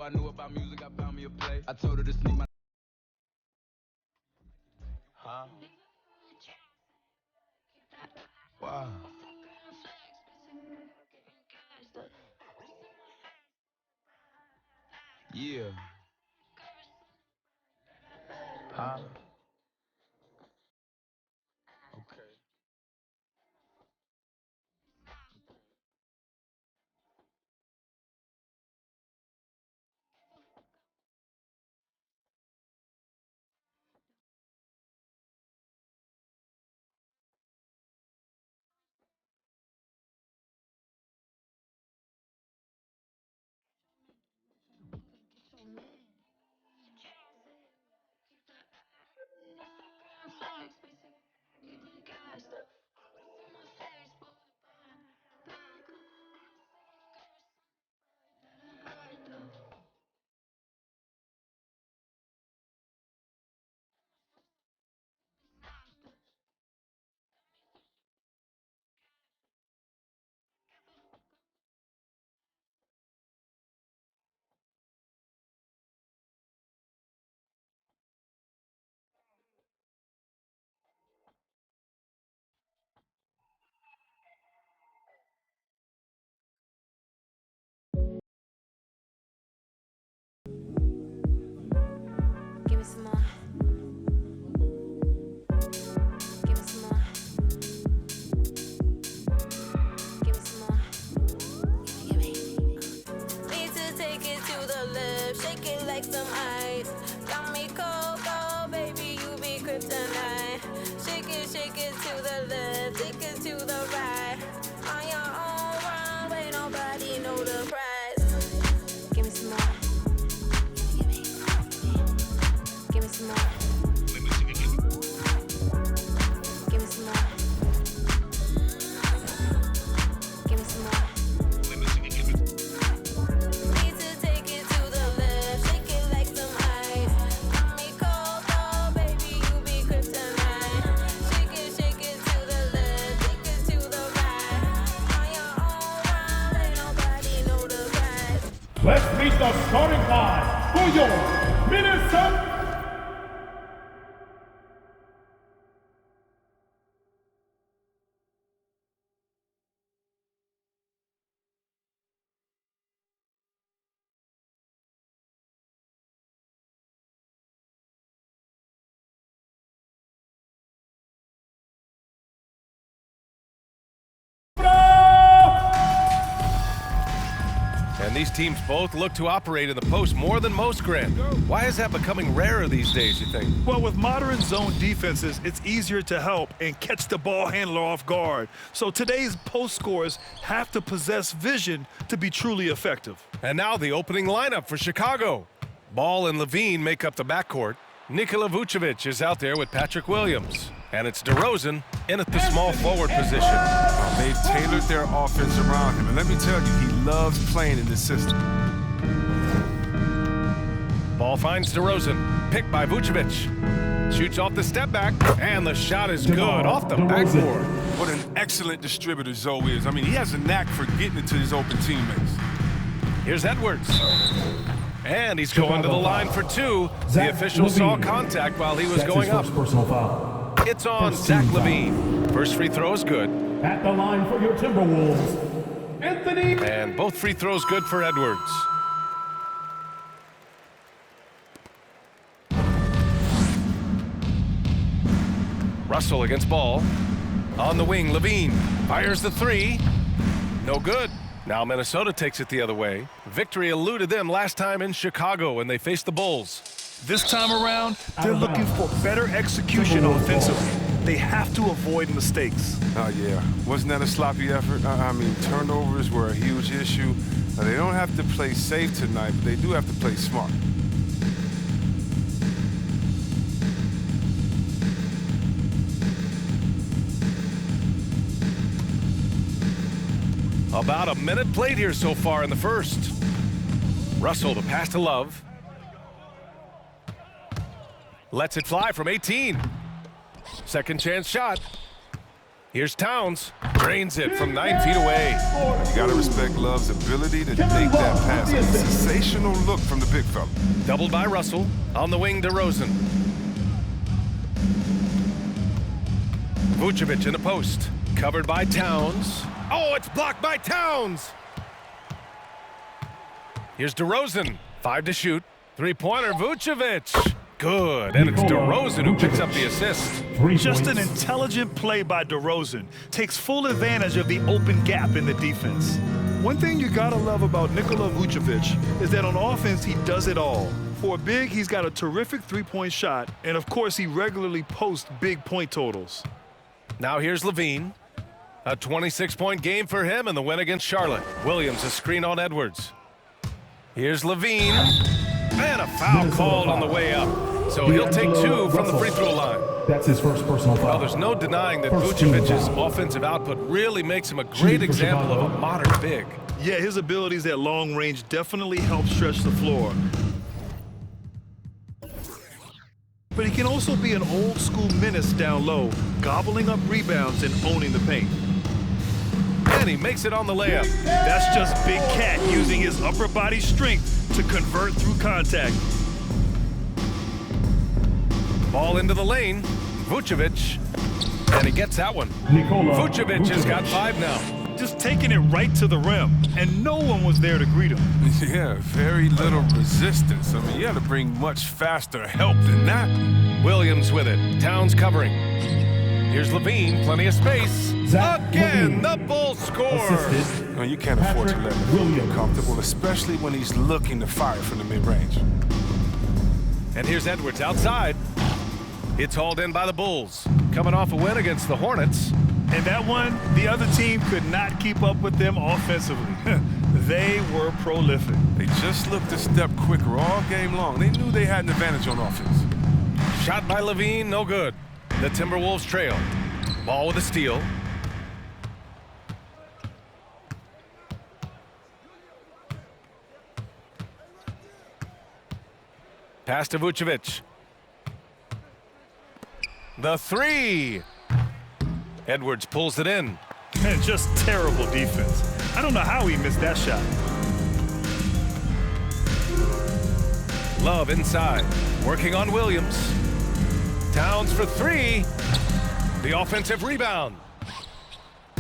I knew about music, I found me a play. I told her to sneak my. Huh? Wow. Yeah. Huh? Okay. Give me some more. Give me some more. Give me some more. Give me. Need to take it to the left, shake it like some ice. Got me cold, oh baby, you be kryptonite. Shake it to the left, take it to the right. On your own runway, nobody know the price. Give me some more. Give me. Give me some more. Give me some more. Give me some more. Need to take it to the left, shake it like some ice. Got me cold, oh baby, you be kryptonite. Shake it to the left, take it to the right. On your own round, ain't nobody know the price. Let's meet the starting five for your Minnesota. And these teams both look to operate in the post more than most, Grant. Why is that becoming rarer these days, you think? Well, with modern zone defenses, it's easier to help and catch the ball handler off guard. So today's post scorers have to possess vision to be truly effective. And now the opening lineup for Chicago. Ball and Levine make up the backcourt. Nikola Vucevic is out there with Patrick Williams. And it's DeRozan in at the small forward position. They've tailored their offense around him. And let me tell you, he loves playing in this system. Ball finds DeRozan. Picked by Vucevic. Shoots off the step back. And the shot is good off the backboard. What an excellent distributor Zoe is. I mean, he has a knack for getting it to his open teammates. Here's Edwards. And he's going to the line for two. The official saw contact while he was going up. It's on Zach Levine. First free throw is good. At the line for your Timberwolves, Anthony. And both free throws good for Edwards. Russell against Ball. On the wing, Levine fires the three. No good. Now Minnesota takes it the other way. Victory eluded them last time in Chicago when they faced the Bulls. This time around, they're looking for better execution offensively. They have to avoid mistakes. Oh, yeah. Wasn't that a sloppy effort? I mean, turnovers were a huge issue. Now, they don't have to play safe tonight, but they do have to play smart. About a minute played here so far in the first. Russell to pass to Love. Lets it fly from 18. Second chance shot. Here's Towns. Drains it from 9 feet away. You gotta respect Love's ability to make that pass. A sensational look from the big fella. Doubled by Russell. On the wing, DeRozan. Vucevic in the post. Covered by Towns. Oh, it's blocked by Towns. Here's DeRozan. 5 to shoot. Three-pointer, Vucevic. Good, and it's DeRozan who picks up the assist. Just an intelligent play by DeRozan. Takes full advantage of the open gap in the defense. One thing you gotta love about Nikola Vucevic is that on offense, he does it all. For a big, he's got a terrific three-point shot, and of course, he regularly posts big point totals. Now here's Levine. A 26-point game for him in the win against Charlotte. Williams a screen on Edwards. Here's Levine. And a foul called on the way up. So he'll take 2 from the free throw line. That's his first personal foul. Well, there's no denying that Vucevic's offensive output really makes him a great example of a modern big. Yeah, his abilities at long range definitely help stretch the floor. But he can also be an old school menace down low, gobbling up rebounds and owning the paint. And he makes it on the layup. That's just Big Cat using his upper body strength to convert through contact. Ball into the lane. Vucevic. And he gets that one. Vucevic has got 5 now. Just taking it right to the rim, and no one was there to greet him. Yeah, very little resistance. I mean, you had to bring much faster help than that. Williams with it. Towns covering. Here's Levine, plenty of space. Again, the Bulls score. No, you can't afford to let him get comfortable, especially when he's looking to fire from the mid-range. And here's Edwards outside. It's hauled in by the Bulls. Coming off a win against the Hornets. And that one, the other team could not keep up with them offensively. They were prolific. They just looked a step quicker all game long. They knew they had an advantage on offense. Shot by Levine, no good. The Timberwolves trail. Ball with a steal. Pass to Vucevic. The 3. Edwards pulls it in. Man, just terrible defense. I don't know how he missed that shot. Love inside. Working on Williams. Towns for 3. The offensive rebound.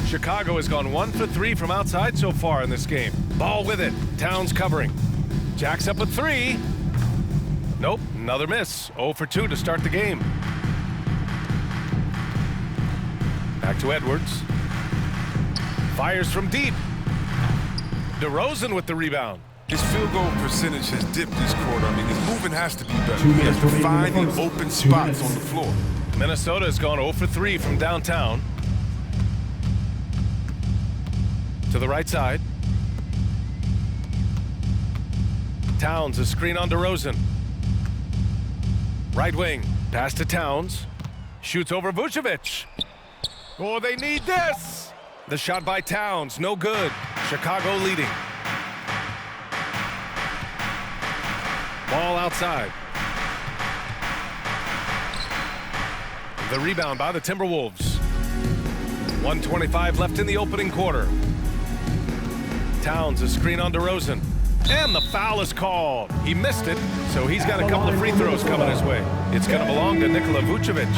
Chicago has gone 1 for 3 from outside so far in this game. Ball with it. Towns covering. Jacks up a 3. Nope, another miss. 0 for 2 to start the game. Back to Edwards. Fires from deep. DeRozan with the rebound. His field goal percentage has dipped this quarter. I mean, his movement has to be better. He has to find the open spots on the floor. Minnesota has gone 0 for 3 from downtown. To the right side. Towns, a screen on DeRozan. Right wing, pass to Towns. Shoots over Vucevic. Oh, they need this! The shot by Towns, no good. Chicago leading. Ball outside. The rebound by the Timberwolves. 1:25 left in the opening quarter. Towns, a screen on DeRozan. And the foul is called. He missed it, so he's got a couple of free throws coming his way. It's going to belong to Nikola Vucevic.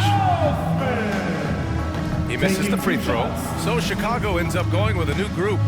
He misses the free throw, so Chicago ends up going with a new group.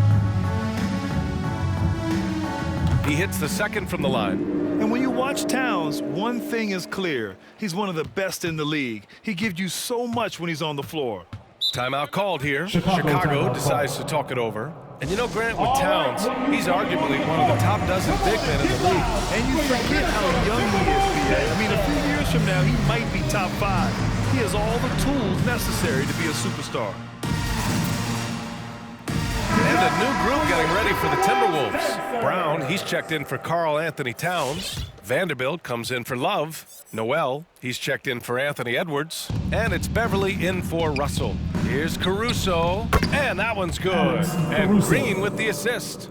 He hits the second from the line. And when you watch Towns, one thing is clear. He's one of the best in the league. He gives you so much when he's on the floor. Timeout called here. Chicago decides to talk it over. And you know, Grant, with Towns, he's arguably one of the top dozen big men in the league. And you forget how young he is, B.A. I mean, a few years from now, he might be top 5. He has all the tools necessary to be a superstar. And a new group getting ready for the Timberwolves. Brown, he's checked in for Karl Anthony Towns. Vanderbilt comes in for Love. Noel, he's checked in for Anthony Edwards. And it's Beverly in for Russell. Here's Caruso. And that one's good. And Green with the assist.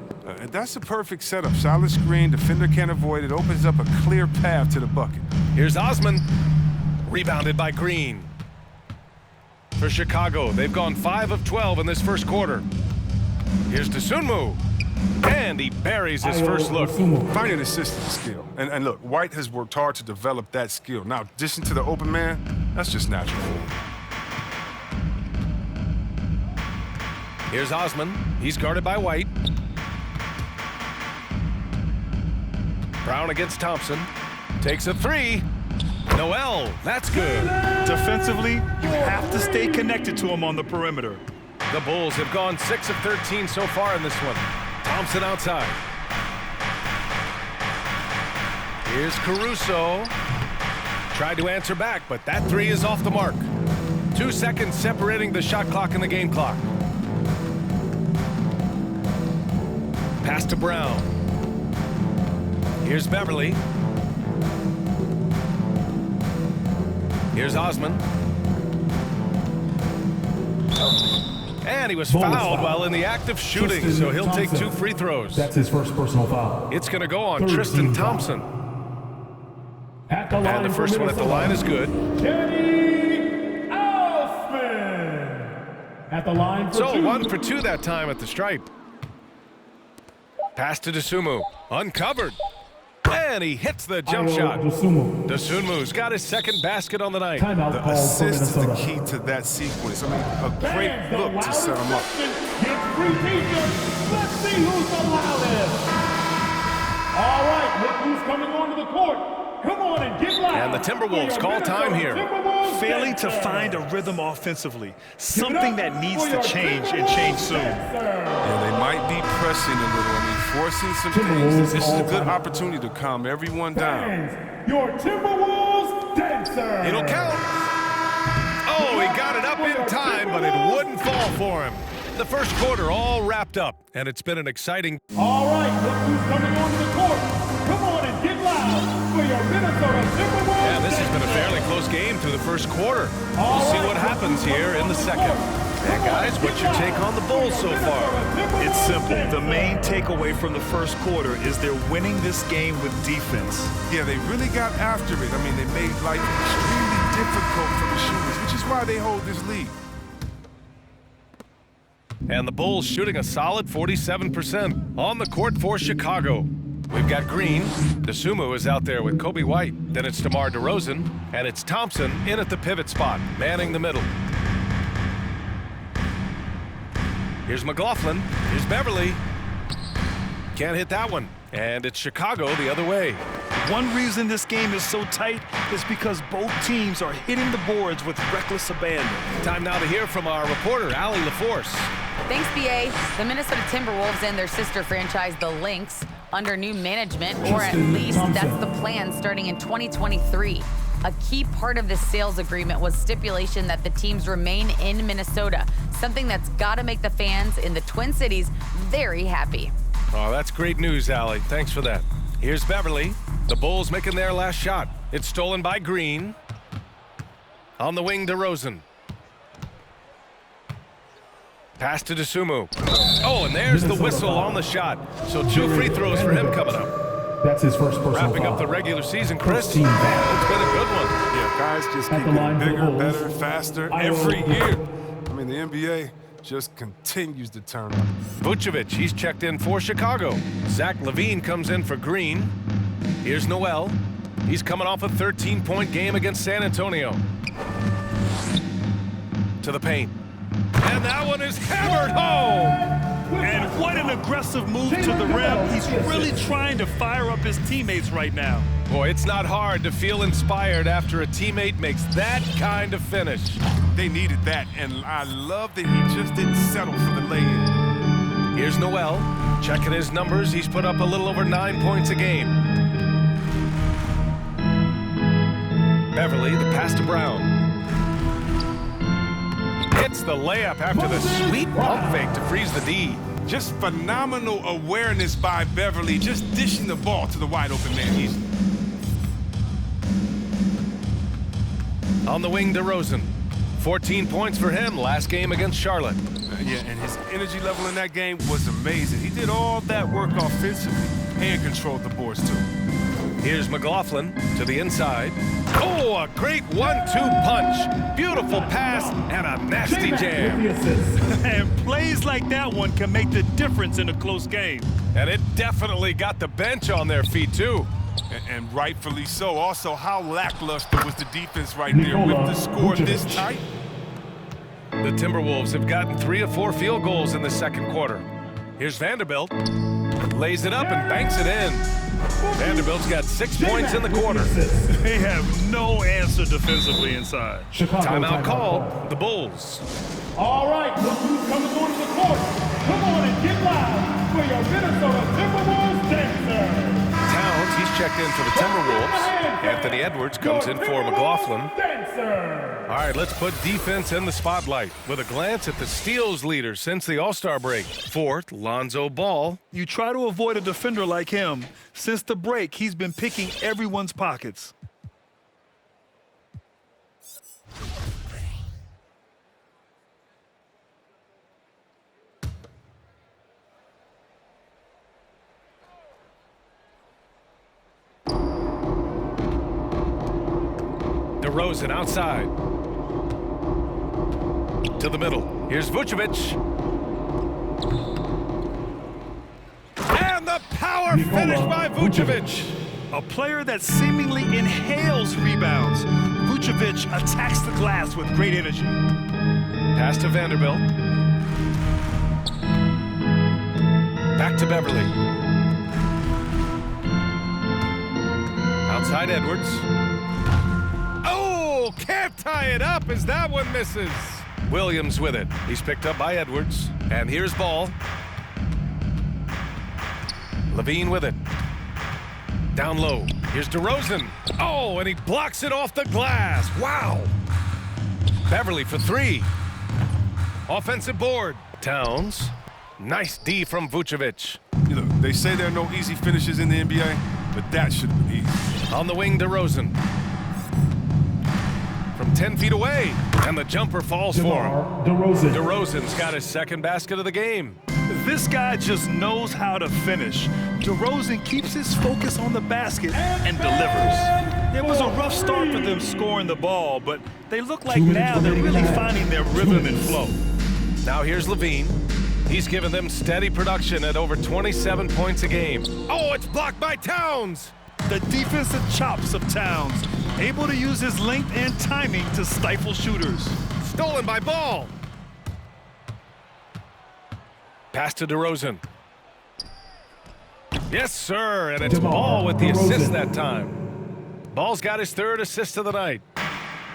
That's a perfect setup. Solid screen, defender can't avoid it. Opens up a clear path to the bucket. Here's Osman. Rebounded by Green. for Chicago. They've gone 5 of 12 in this first quarter. Here's Dosunmu. And he buries his first look. Finding assist is a skill. And look, White has worked hard to develop that skill. Now, addition to the open man, that's just natural. Here's Osman. He's guarded by White. Brown against Thompson. Takes a three. Noel, that's good. Defensively, you have to stay connected to him on the perimeter. The Bulls have gone 6 of 13 so far in this one. Thompson outside. Here's Caruso. Tried to answer back, but that three is off the mark. 2 seconds separating the shot clock and the game clock. Pass to Brown. Here's Beverly. Here's Osman. And he was fouled while in the act of shooting, so he'll take 2 free throws. That's his first personal foul. It's going to go on Tristan Thompson. At the line And the first one at the line is good. Kenny Osman. At the line for So 2. 1 for 2 that time at the stripe. Pass to Dosunmu. Uncovered. And he hits the jump shot. Dosunmu's got his second basket on the night. Timeout The called for assist is the Minnesota. key to that sequence. I mean, a great look to set him up. Gets free features. Let's see who's the loudest. All right, look who's coming onto the court. Come on and get loud. And the Timberwolves call time here. Failing to find a rhythm offensively, something that needs to change and change soon. Yeah, they might be pressing a little. I mean, forcing some things. This is a good opportunity to calm everyone down. Your Timberwolves dancer. It'll count. Oh, he got it up in time, but it wouldn't fall for him. The first quarter all wrapped up, and it's been an exciting... All right, look who's coming onto the court. Come on and get loud for your Minnesota Timberwolves. Yeah, this has been a fairly close game through the first quarter. We'll see what happens here in the second. And guys, what's your take on the Bulls so far? It's simple. The main takeaway from the first quarter is they're winning this game with defense. Yeah, they really got after it. I mean, they made life extremely difficult for the shooters, which is why they hold this lead. And the Bulls shooting a solid 47% on the court for Chicago. We've got Green. Dosunmu is out there with Kobe White. Then it's DeMar DeRozan. And it's Thompson in at the pivot spot, manning the middle. Here's McLaughlin. Here's Beverly. Can't hit that one. And it's Chicago the other way. One reason this game is so tight is because both teams are hitting the boards with reckless abandon. Time now to hear from our reporter, Allie LaForce. Thanks, BA. The Minnesota Timberwolves and their sister franchise, the Lynx, under new management, or at least that's the plan starting in 2023. A key part of this sales agreement was stipulation that the teams remain in Minnesota, something that's got to make the fans in the Twin Cities very happy. Oh, that's great news, Allie. Thanks for that. Here's Beverly. The Bulls making their last shot. It's stolen by Green. On the wing, DeRozan. Pass to Dosunmu. Oh, and there's the whistle on the shot. So 2 free throws for him coming up. That's his first personal Wrapping foul. up the regular season, Chris. First team foul. It's been a good one. Yeah, guys just At keep the line getting for the bigger, Bulls, better, faster Iowa. every year. I mean, the NBA just continues to turn up. Vucevic, he's checked in for Chicago. Zach LaVine comes in for Green. Here's Noel. He's coming off a 13-point game against San Antonio. To the paint. And that one is hammered home! And what an aggressive move to the rim. He's really trying to fire up his teammates right now. Boy, it's not hard to feel inspired after a teammate makes that kind of finish. They needed that, and I love that he just didn't settle for the lay-in. Here's Noel. Checking his numbers, he's put up a little over 9 points a game. Beverly, the pass to Brown. Hits the layup after the sweet pump fake to freeze the D. Just phenomenal awareness by Beverly, just dishing the ball to the wide-open man. He's on the wing, DeRozan. 14 points for him last game against Charlotte. yeah, and his energy level in that game was amazing. He did all that work offensively and controlled the boards, too. Here's McLaughlin to the inside. Oh, a great 1-2 punch. Beautiful pass and a nasty jam. And plays like that one can make the difference in a close game. And it definitely got the bench on their feet, too. And rightfully so. Also, how lackluster was the defense right there with the score this tight? The Timberwolves have gotten 3 of 4 field goals in the second quarter. Here's Vanderbilt. Lays it up and banks it in. Vanderbilt's got 6 points in the quarter. They have no answer defensively inside. Timeout called. The Bulls. All right, look who's coming onto the court. Come on and get loud for your Minnesota Timberwolves dancer. Towns, he's checked in for the Timberwolves. Anthony Edwards comes in for McLaughlin. All right, let's put defense in the spotlight with a glance at the steals leader since the All-Star break. Fourth, Lonzo Ball. You try to avoid a defender like him. Since the break, he's been picking everyone's pockets. DeRozan outside. To the middle. Here's Vucevic. And the power finish by Vucevic. A player that seemingly inhales rebounds. Vucevic attacks the glass with great energy. Pass to Vanderbilt. Back to Beverly. Outside Edwards. Oh, can't tie it up as that one misses. Williams with it. He's picked up by Edwards. And here's Ball. Levine with it. Down low. Here's DeRozan. Oh, and he blocks it off the glass. Wow. Beverly for 3. Offensive board. Towns. Nice D from Vucevic. You know, they say there are no easy finishes in the NBA, but that should have been easy. On the wing, DeRozan. From 10 feet away. And the jumper falls for him. DeRozan's got his second basket of the game. This guy just knows how to finish. DeRozan keeps his focus on the basket and delivers. It was a rough start for them scoring the ball, but they look like now they're really finding their rhythm and flow. Now here's Levine. He's given them steady production at over 27 points a game. Oh, it's blocked by Towns. The defensive chops of Towns, able to use his length and timing to stifle shooters. Stolen by Ball. Pass to DeRozan. Yes, sir, and it's Ball with the assist that time. Ball's got his 3rd assist of the night.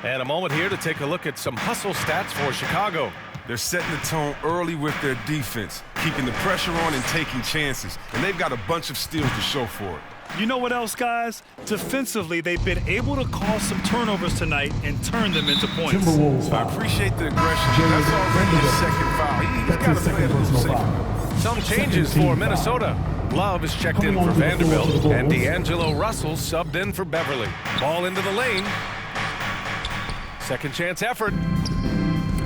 And a moment here to take a look at some hustle stats for Chicago. They're setting the tone early with their defense, keeping the pressure on and taking chances. And they've got a bunch of steals to show for it. You know what else, guys? Defensively, they've been able to cause some turnovers tonight and turn them into points. I appreciate the aggression. That's already his second foul. He's got to play a little safer. Some changes for Minnesota. Love is checked in for Vanderbilt, and D'Angelo Russell subbed in for Beverly. Ball into the lane. Second chance effort.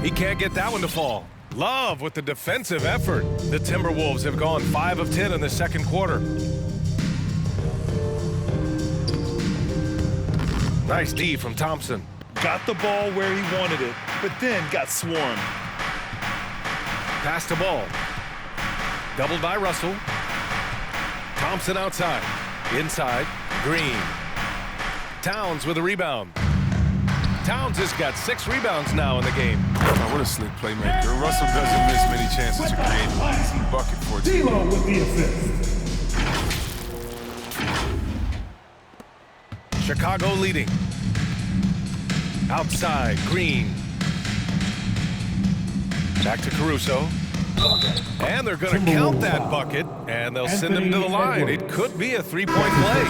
He can't get that one to fall. Love with the defensive effort. The Timberwolves have gone 5 of 10 in the second quarter. Nice D from Thompson. Got the ball where he wanted it, but then got swarmed. Pass to Ball. Doubled by Russell. Thompson outside. Inside. Green. Towns with a rebound. Towns has got 6 rebounds now in the game. Oh, what a slick playmaker. Russell doesn't miss many chances to create an easy bucket for a team. D'Lo with the assist. Chicago leading. Outside, Green. Back to Caruso. And they're going to count that bucket, and they'll send him to the line. It could be a 3-point play.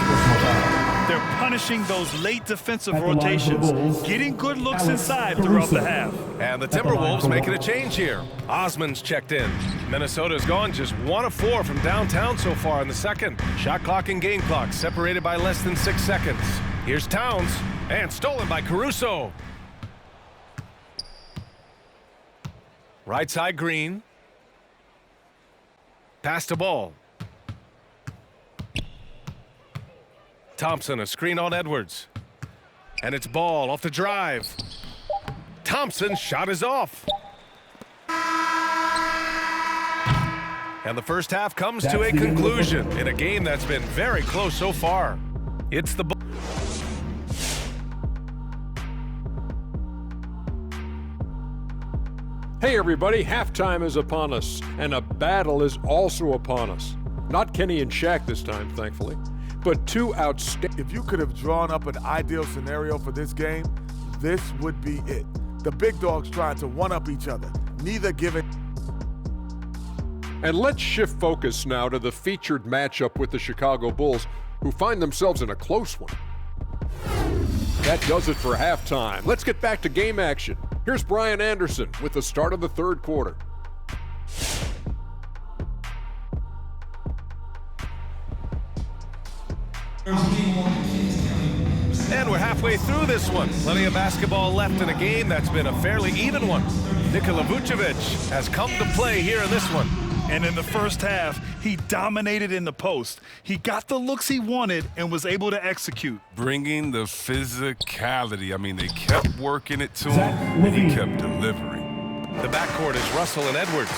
They're punishing those late defensive rotations, getting good looks inside throughout the half. And the Timberwolves making a change here. Osman's checked in. Minnesota's gone just 1 of 4 from downtown so far in the second. Shot clock and game clock separated by less than 6 seconds. Here's Towns, and stolen by Caruso. Right side, Green. Pass to Ball. Thompson, a screen on Edwards. And it's Ball off the drive. Thompson's shot is off. And the first half comes to a conclusion in a game that's been very close so far. It's the Hey everybody, halftime is upon us, and a battle is also upon us. Not Kenny and Shaq this time, thankfully, but two outstanding. If you could have drawn up an ideal scenario for this game, this would be it. The big dogs trying to one-up each other, neither giving. And let's shift focus now to the featured matchup with the Chicago Bulls, who find themselves in a close one. That does it for halftime. Let's get back to game action. Here's Brian Anderson with the start of the third quarter. And we're halfway through this one. Plenty of basketball left in a game that's been a fairly even one. Nikola Vucevic has come to play here in this one. And in the first half, he dominated in the post. He got the looks he wanted and was able to execute. Bringing the physicality. I mean, they kept working it to him, and he kept delivering. The backcourt is Russell and Edwards.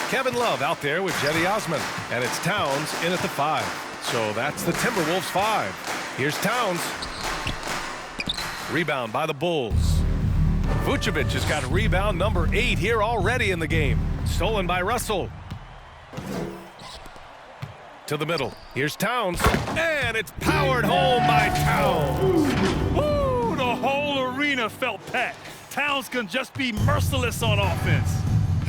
Kevin Love out there with Jetty Osman. And it's Towns in at the 5. So that's the Timberwolves 5. Here's Towns. Rebound by the Bulls. Vucevic has got rebound number 8 here already in the game. Stolen by Russell. To the middle. Here's Towns. And it's powered home by Towns. Woo! The whole arena felt packed. Towns can just be merciless on offense.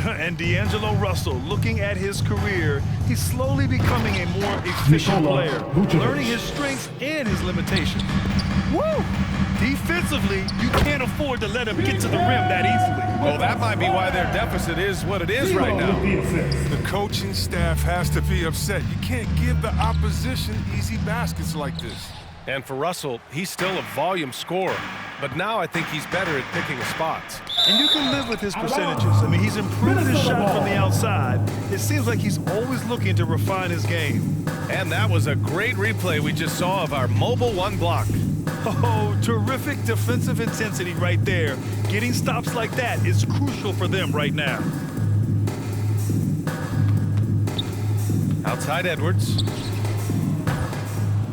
And D'Angelo Russell, looking at his career, he's slowly becoming a more efficient player, learning his strengths and his limitations. Woo! Defensively, you can't afford to let him get to the rim that easily. Well, that might be why their deficit is what it is right now. The coaching staff has to be upset. You can't give the opposition easy baskets like this. And for Russell, he's still a volume scorer. But now I think he's better at picking his spots. And you can live with his percentages. I mean, he's improved his shot from the outside. It seems like he's always looking to refine his game. And that was a great replay we just saw of our mobile one block. Oh, terrific defensive intensity right there. Getting stops like that is crucial for them right now. Outside Edwards.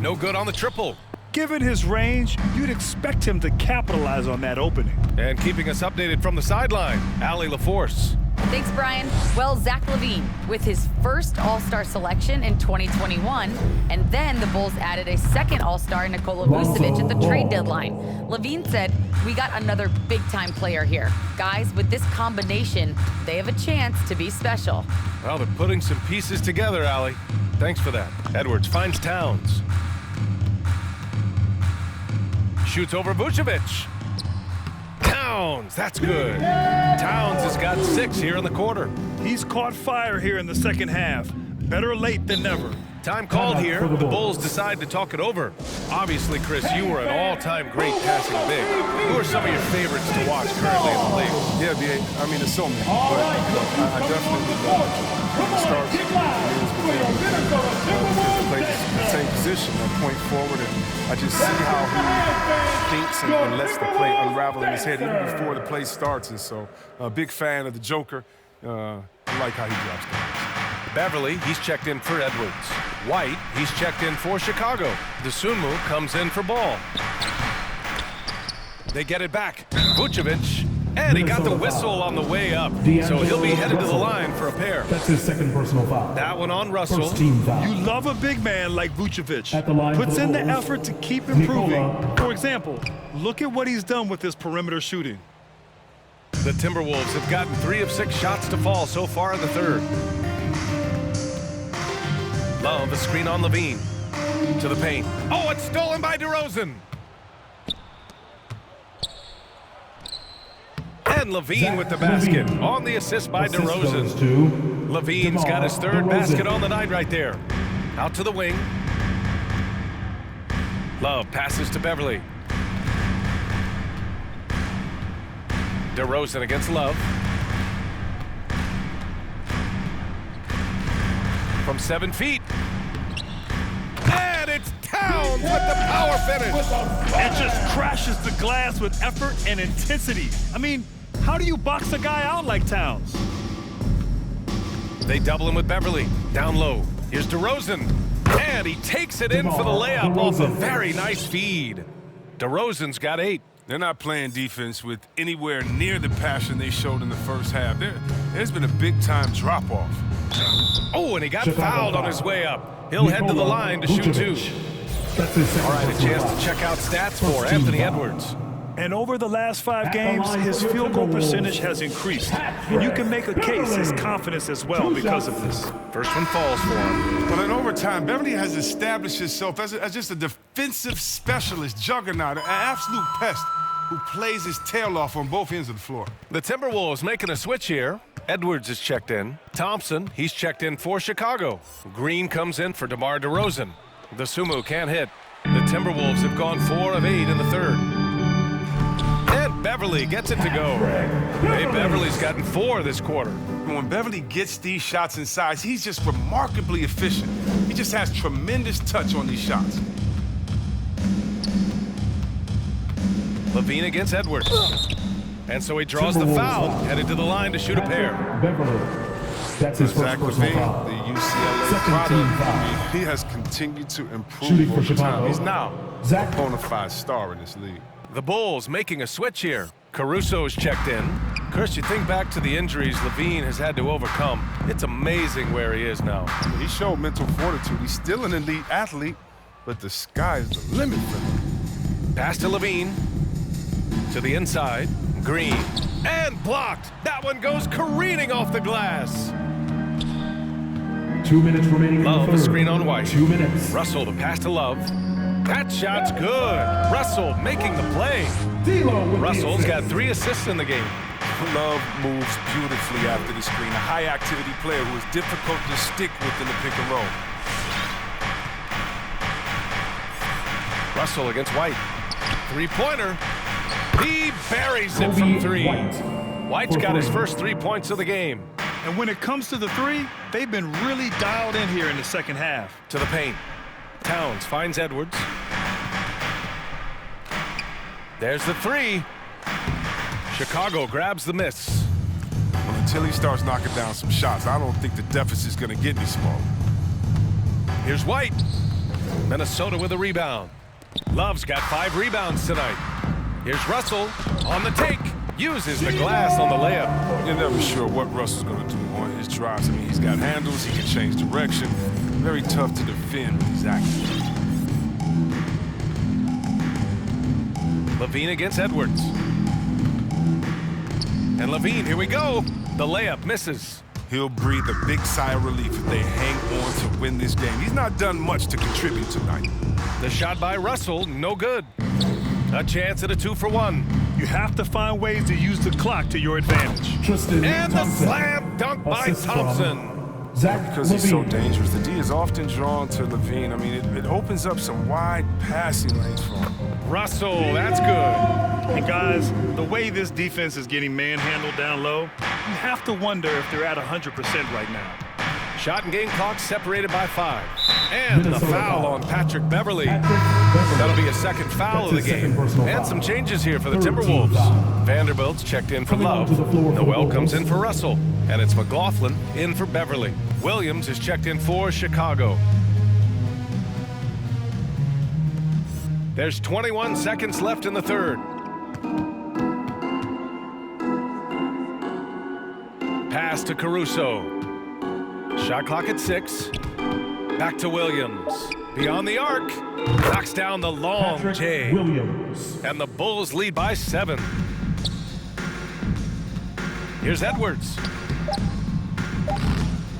No good on the triple. Given his range, you'd expect him to capitalize on that opening. And keeping us updated from the sideline, Allie LaForce. Thanks, Brian. Well, Zach LaVine with his first All-Star selection in 2021, and then the Bulls added a second All-Star, Nikola Vucevic, at the trade deadline. LaVine said, "We got another big-time player here. Guys, with this combination, they have a chance to be special." Well, they're putting some pieces together, Allie. Thanks for that. Edwards finds Towns. Shoots over Vucevic. Towns, that's good. Towns has got 6 here in the quarter. He's caught fire here in the second half. Better late than never. Time called here. The Bulls decide to talk it over. Obviously, Chris, you were an all-time great passing big. Who are some of your favorites to watch currently in the league? Yeah, B.A., I mean, there's so many, but I definitely start play the same position at point forward, and I just see how he thinks and lets the play unravel in his head even before the play starts. And so, a big fan of the Joker. I like how he drops down. Beverly, he's checked in for Edwards. White, he's checked in for Chicago. DeSunmu comes in for Ball. They get it back. Vucevic, and he got the whistle on the way up. So he'll be headed to the line for a pair. That's his second personal foul. That one on Russell. First team foul. You love a big man like Vucevic. At the line Puts for the in the Bulls, effort to keep improving. Nikola. For example, look at what he's done with his perimeter shooting. The Timberwolves have gotten 3 of 6 shots to fall so far in the third. Love, a screen on LaVine. To the paint. Oh, it's stolen by DeRozan. And LaVine with the basket. On the assist by DeRozan. LaVine's got his third basket on the night right there. Out to the wing. Love passes to Beverly. DeRozan against Love. From 7 feet. And it's Towns with the power finish. And just crashes the glass with effort and intensity. I mean, how do you box a guy out like Towns? They double him with Beverly. Down low. Here's DeRozan. And he takes it in for the layup off a very nice feed. DeRozan's got 8. They're not playing defense with anywhere near the passion they showed in the first half. There's been a big-time drop-off. Oh, and he got fouled on his way up. He'll head to the line to shoot 2. All right, a chance to check out stats for Anthony Edwards. And over the last 5 games, his field goal percentage has increased. And you can make a case his confidence as well because of this. First one falls for him. Well, in overtime, Beverly has established himself as just a defensive specialist, juggernaut, an absolute pest who plays his tail off on both ends of the floor. The Timberwolves making a switch here. Edwards is checked in. Thompson, he's checked in for Chicago. Green comes in for DeMar DeRozan. The Sumu can't hit. The Timberwolves have gone 4 of 8 in the third. And Beverly gets it to go. Hey, Beverly's gotten 4 this quarter. When Beverly gets these shots inside, he's just remarkably efficient. He just has tremendous touch on these shots. Levine against Edwards. And so he draws the foul, headed to the line to shoot a pair. That's his first Zach personal Levine, foul. the UCLA Second product, team foul. he has continued to improve Shooting for over time. Chicago. He's now Zach. a bona fide star in this league. The Bulls making a switch here. Caruso's checked in. Chris, you think back to the injuries Levine has had to overcome. It's amazing where he is now. He showed mental fortitude. He's still an elite athlete, but the sky's the limit for him. Pass to Levine. To the inside. Green. And blocked. That one goes careening off the glass. 2 minutes remaining Love, in the the third. screen on White. 2 minutes. Russell, the pass to Love. That shot's good. Russell making the play. D'Lo with the Russell's assist. got 3 assists in the game. Love moves beautifully after the screen. A high-activity player who is difficult to stick with in the pick and roll. Russell against White. 3-pointer. He buries it from 3. White's got his first 3 points of the game. And when it comes to the 3, they've been really dialed in here in the second half. To the paint. Towns finds Edwards. There's the 3. Chicago grabs the miss. Well, until he starts knocking down some shots, I don't think the deficit's going to get any smaller. Here's White. Minnesota with a rebound. Love's got 5 rebounds tonight. Here's Russell on the take. Uses the glass on the layup. You're never sure what Russell's going to do on his drives. I mean, he's got handles. He can change direction. Very tough to defend when he's active. Levine against Edwards. And Levine, here we go. The layup misses. He'll breathe a big sigh of relief if they hang on to win this game. He's not done much to contribute tonight. The shot by Russell, no good. A chance at a 2-for-1. You have to find ways to use the clock to your advantage. Tristan And the Thompson. slam dunk by Assist from Thompson. Zach Because he's so Levine. dangerous. The D is often drawn to Levine. I mean, it opens up some wide passing lanes for him. Russell, that's good. And guys, the way this defense is getting manhandled down low, you have to wonder if they're at 100% right now. Shot and game clock separated by 5. And the foul on Patrick Beverly. Beverly. That'll be a second foul of the That's his game. second personal And foul. some changes here for the Third team Timberwolves. foul. Vanderbilt's checked in for Coming Love. onto the floor for the Noel Bulls. comes in for Russell. And it's McLaughlin in for Beverly. Williams is checked in for Chicago. There's 21 seconds left in the third. Pass to Caruso. Shot clock at 6. Back to Williams. Beyond the arc. Knocks down the long Patrick J. Williams. And the Bulls lead by 7. Here's Edwards.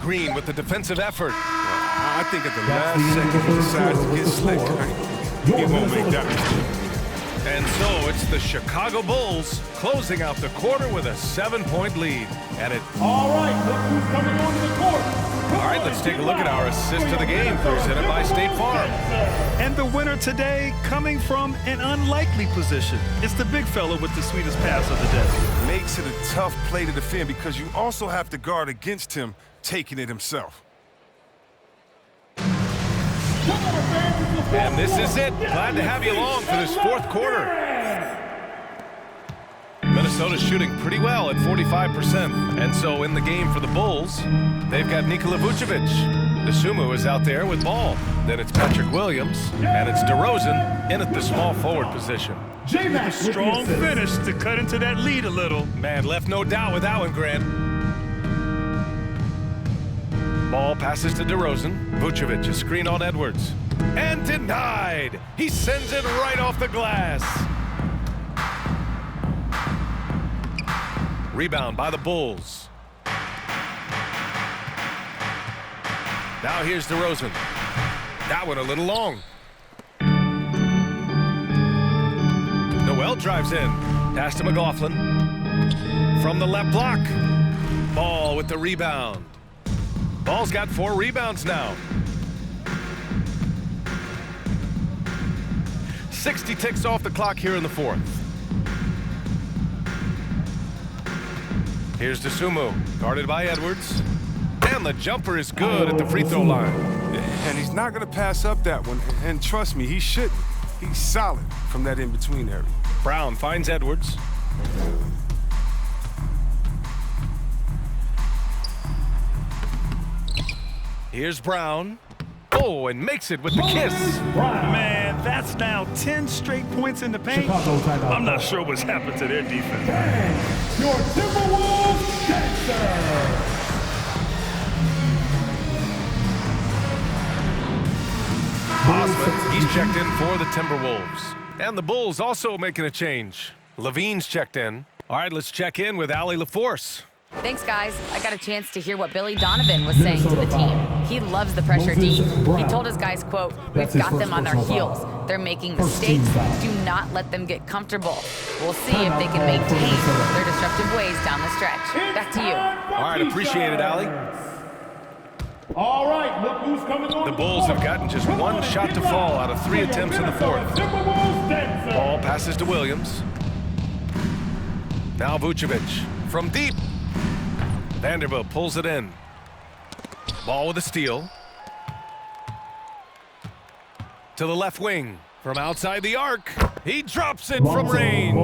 Green with the defensive effort. I think at the That's last the end second of he the decides third to get quarter. slick. Your He won't make Minnesota that mistake. And so it's the Chicago Bulls closing out the quarter with a 7-point lead. And it. All right, look who's coming onto the court. All right, let's take a look at our assist of the game presented by State Farm. And the winner today coming from an unlikely position. It's the big fella with the sweetest pass of the day. Makes it a tough play to defend because you also have to guard against him taking it himself. Come on, fans, it's the And this is it. Glad to have you along for this fourth quarter. Minnesota's shooting pretty well at 45%. And so in the game for the Bulls, they've got Nikola Vucevic. Dosunmu is out there with ball. Then it's Patrick Williams, and it's DeRozan in at the small forward position. A strong finish to cut into that lead a little. Man, left no doubt with that one, Grant. Ball passes to DeRozan. Vucevic, a screen on Edwards. And denied. He sends it right off the glass. Rebound by the Bulls. Now here's DeRozan. That one a little long. Noel drives in. Pass to McLaughlin. From the left block. Ball with the rebound. Ball's got 4 rebounds now. 60 ticks off the clock here in the fourth. Here's Dosunmu, guarded by Edwards. And the jumper is good at the free throw line. And he's not going to pass up that one. And trust me, he shouldn't. He's solid from that in-between area. Brown finds Edwards. Here's Brown. Oh, and makes it with the kiss. Man, that's now 10 straight points in the paint. I'm not sure what's happened to their defense. Your Timberwolves dancer. Osman, he's checked in for the Timberwolves. And the Bulls also making a change. Levine's checked in. All right, let's check in with Allie LaForce. Thanks, guys. I got a chance to hear what Billy Donovan was saying to the team. He loves the pressure D. He told his guys, quote, "We've got them on their heels. They're making mistakes. Do not let them get comfortable. We'll see if they can maintain their disruptive ways down the stretch." Back to you. All right, appreciate it, Allie. All right, look who's coming on. The Bulls have gotten just 1 shot to fall out of 3 attempts in the fourth. Ball passes to Williams. Now Vucevic from deep. Vanderbilt pulls it in. Ball with a steal. To the left wing. From outside the arc. He drops it from range.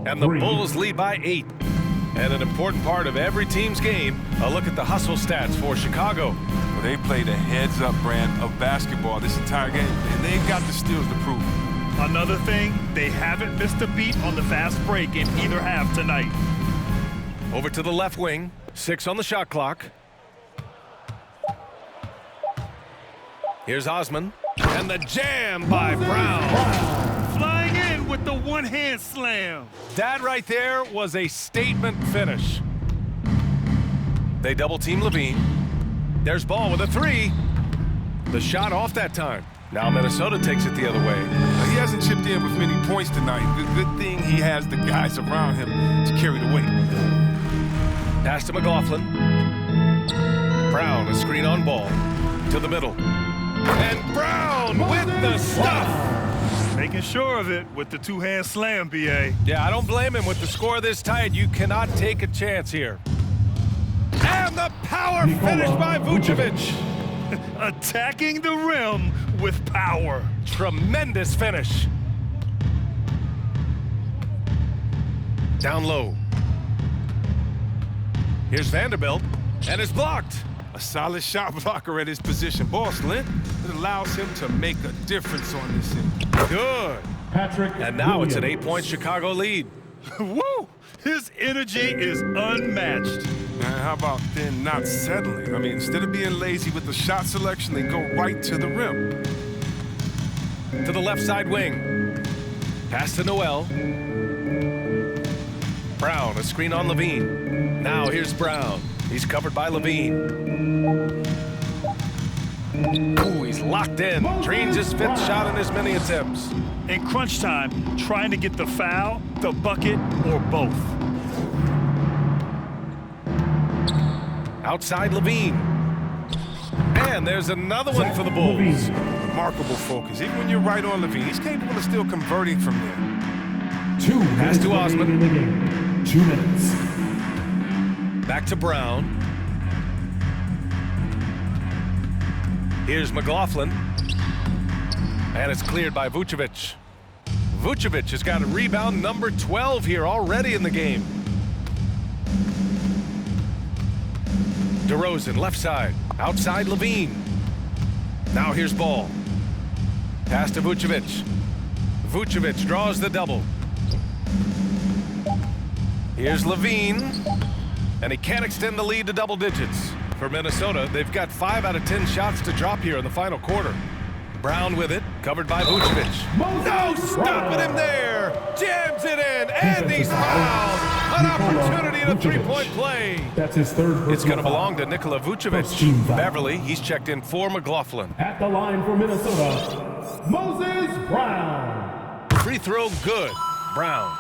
And the Bulls lead by 8. And an important part of every team's game, a look at the hustle stats for Chicago. Well, they played a heads-up brand of basketball this entire game, and they've got the steals to prove it. Another thing, they haven't missed a beat on the fast break in either half tonight. Over to the left wing. 6 on the shot clock. Here's Osman. And the jam by Brown. Flying in with the one-hand slam. That right there was a statement finish. They double-team Levine. There's Ball with a 3. The shot off that time. Now Minnesota takes it the other way. He hasn't chipped in with many points tonight. Good thing he has the guys around him to carry the weight. Pass to McLaughlin. Brown, a screen on Ball. To the middle. And Brown with the stuff. Making sure of it with the two-hand slam, B.A. Yeah, I don't blame him with the score this tight. You cannot take a chance here. And the power finish by Vucevic. Attacking the rim with power. Tremendous finish. Down low. Here's Vanderbilt, and it's blocked. A solid shot blocker at his position. Ball slant. It allows him to make a difference on this end. Good. Patrick And now Williams. it's an 8-point Chicago lead. Woo! His energy is unmatched. And how about then not settling? I mean, instead of being lazy with the shot selection, they go right to the rim. To the left side wing. Pass to Noel. Brown, a screen on Levine. Now here's Brown. He's covered by Levine. Ooh, he's locked in. Drains his 5th shot in his many attempts. In crunch time, trying to get the foul, the bucket, or both. Outside Levine. And there's another one for the Bulls. Remarkable focus. Even when you're right on Levine, he's capable of still converting from there. 2 Pass to minutes Osman. remaining in the game. 2 minutes. Back to Brown. Here's McLaughlin. And it's cleared by Vucevic. Vucevic has got a rebound number 12 here already in the game. DeRozan, left side. Outside Levine. Now here's Ball. Pass to Vucevic. Vucevic draws the double. Here's Levine. And he can't extend the lead to double digits. For Minnesota, they've got 5 out of 10 shots to drop here in the final quarter. Brown with it, covered by Vucevic. No stopping him there! Jams it in, and he's fouled! An opportunity at a three-point play. That's his third. It's going to belong to Nikola Vucevic. Beverly, he's checked in for McLaughlin. At the line for Minnesota, Moses Brown. Free throw good. Brown.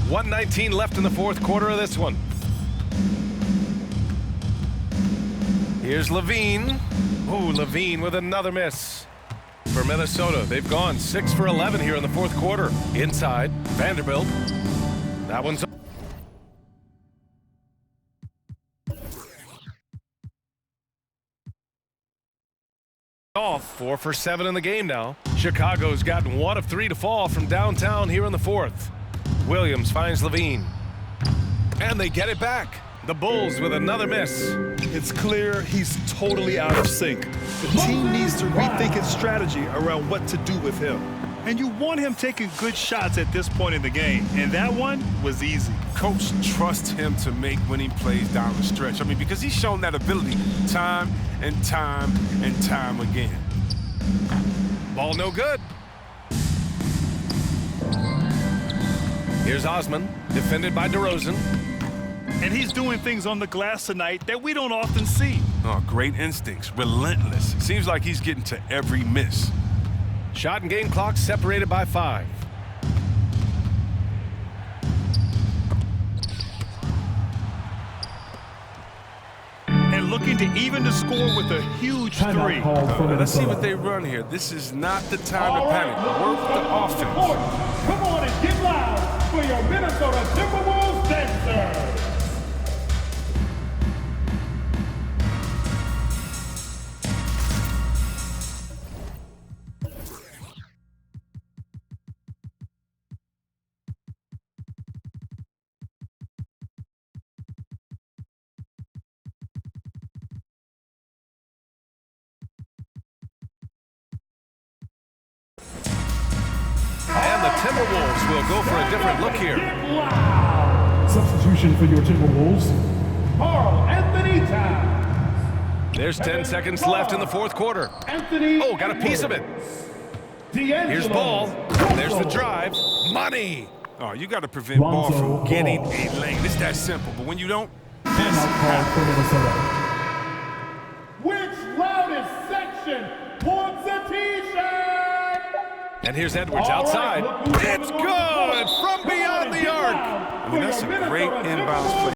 1:19 left in the fourth quarter of this one. Here's Levine. Ooh, Levine with another miss. For Minnesota, they've gone 6 for 11 here in the fourth quarter. Inside, Vanderbilt. That one's off. 4 for 7 in the game now. Chicago's gotten 1 of 3 to fall from downtown here in the fourth. Williams finds Levine. And they get it back. The Bulls with another miss. It's clear he's totally out of sync. The team needs to rethink its strategy around what to do with him. And you want him taking good shots at this point in the game. And that one was easy. Coach trusts him to make winning plays down the stretch. I mean, because he's shown that ability time and time and time again. Ball no good. Here's Osman, defended by DeRozan. And he's doing things on the glass tonight that we don't often see. Oh, great instincts, relentless. Seems like he's getting to every miss. Shot and game clock separated by 5. And looking to even the score with a huge 3. Let's see what they run here. This is not the time to panic. Work the offense. Come on and get loud for your Minnesota Timberwolves dancers. And the Timberwolves will go for a different look here. Substitution for your Timberwolves, Carl Anthony Towns. There's 10 seconds left in the fourth quarter. Oh, got a piece of it. Here's Ball. There's the drive. Money. Oh, you got to prevent Ball from getting a lane. It's that simple. But when you don't, Which loudest section wants a T-shirt? And here's Edwards outside. It's good from beyond the arc. I mean, that's a great inbounds play.